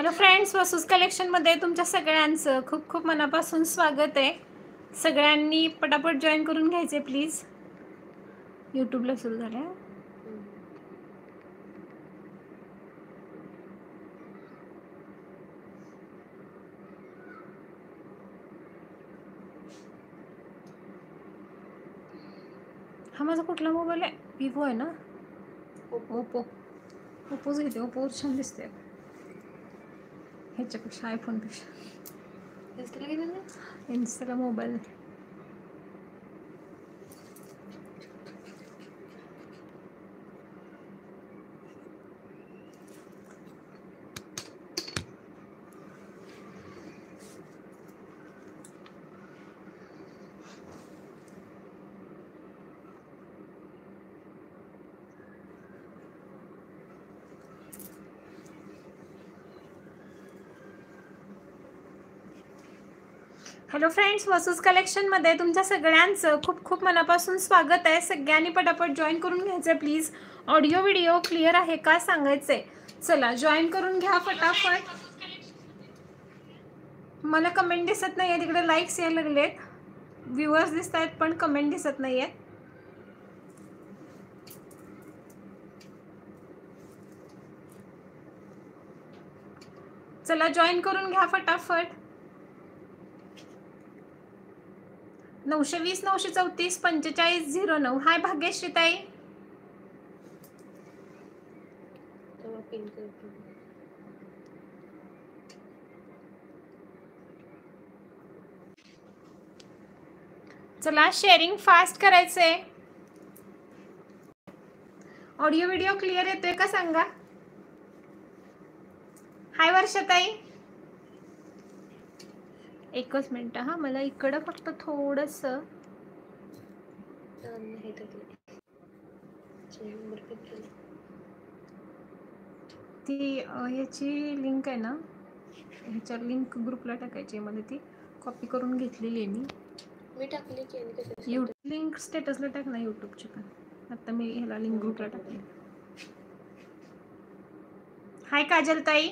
Hello friends, Vasus कलेक्शनमध्ये तुमच्या सगळ्यांचं खूप खूप मनापासून स्वागत आहे. सगळ्यांनी पटापट जॉईन करून घ्यायचे प्लीज. यूट्यूबला सुरू झालं आहे. हा माझा कुठला मोबाईल आहे? विवो आहे ना? ओप्पोच घेते. ओप्पो छान दिसते ह्याच्यापेक्षा, आयफोनपेक्षा. इन्स्टाला मोबाईल हॅलो फ्रेंड्स, वसूस कलेक्शनमध्ये तुमच्या सगळ्यांचं खूप खूप मनापासून स्वागत आहे. सगळ्यांनी पटापट जॉईन करून घ्यायचं प्लीज. ऑडिओ व्हिडिओ क्लिअर आहे का सांगायचंय. चला जॉईन करून घ्या फटाफट. मला कमेंट दिसत नाही आहे, तिकडे लाईक्स यायला लागलेत, व्ह्यूअर्स दिसत आहेत पण कमेंट दिसत नाही आहे. चला जॉईन करून घ्या फटाफट. 920 934 4509. हाय भाग्यश्री ताई. चला शेअरिंग फास्ट करायचंय. ऑडिओ व्हिडिओ क्लिअर येतोय का सांगा. हाय वर्षाताई. एकच मिनिट हा, मला इकडं फक्त थोडस ती याची लिंक आहे ना, ह्याच्या लिंक ग्रुपला टाकायची आहे. मला ती कॉपी करून घेतलेली आहे मी टाकली की लिंक स्टेटसला टाक ना यूट्यूबची. पण आता मी ह्याला लिंक ग्रुपला टाकली. हाय काजल ताई.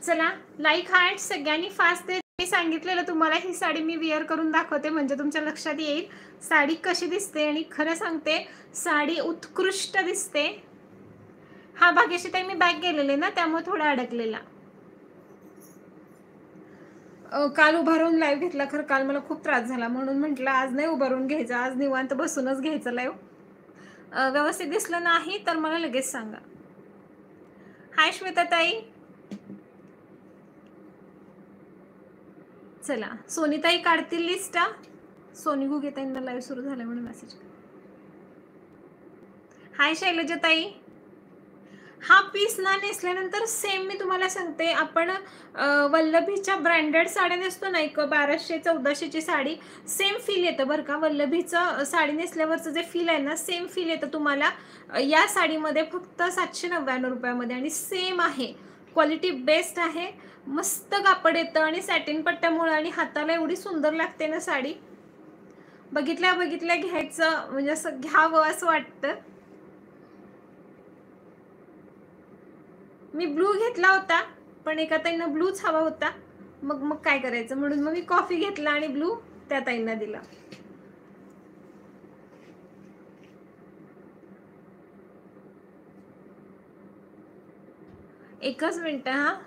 चला लाईक हार्ट सगळ्यांनी फास्ट दे. मी सांगितलेलं तुम्हाला ही साडी मी वेअर करून दाखवते म्हणजे तुमच्या लक्षात येईल साडी कशी दिसते. आणि खरं सांगते साडी उत्कृष्ट दिसते. हा भाग्यश्री ताई, मी बॅक गेलेले ना त्यामुळे थोडा अडकलेला. काल उभारून लाईव्ह घेतला, खरं काल मला खूप त्रास झाला म्हणून म्हटलं आज नाही उभारून घ्यायचं, आज निवांत बसूनच घ्यायचं लाईव्ह. व्यवस्थित दिसलं नाही तर मला लगेच सांगा. हाय श्वेता ताई. चला सोनीताई काढतील लिस्ट. सोनी घुगे ताईंना लाईव्ह सुरू झालं म्हणून मेसेज. हाय शैलजा ताई. हा पीस ना नेसल्यानंतर सेम मी तुम्हाला सांगते, आपण वल्लभीच्या ब्रँडेड साड्या नेसतो ना, एक 1200-1400ची साडी, सेम फील येतं बरं का. वल्लभीचं साडी नेसल्यावरचं जे फील आहे ना, सेम फील येतं तुम्हाला या साडीमध्ये, फक्त 799 रुपयामध्ये. आणि सेम आहे, क्वालिटी बेस्ट आहे, मस्त कापड येतं आणि सॅटिन पट्ट्यामुळे आणि हाताला एवढी सुंदर लागते ना साडी. बघितल्या बघितल्या घ्यायचं म्हणजे असं घ्यावं असं वाटतं. मी ब्लू घेतला होता पण एका ताईंना ब्लूच हवा होता, मग काय करायचं म्हणून मग मी कॉफी घेतला आणि ब्लू त्या ताईंना दिला. एकच मिनिट हा.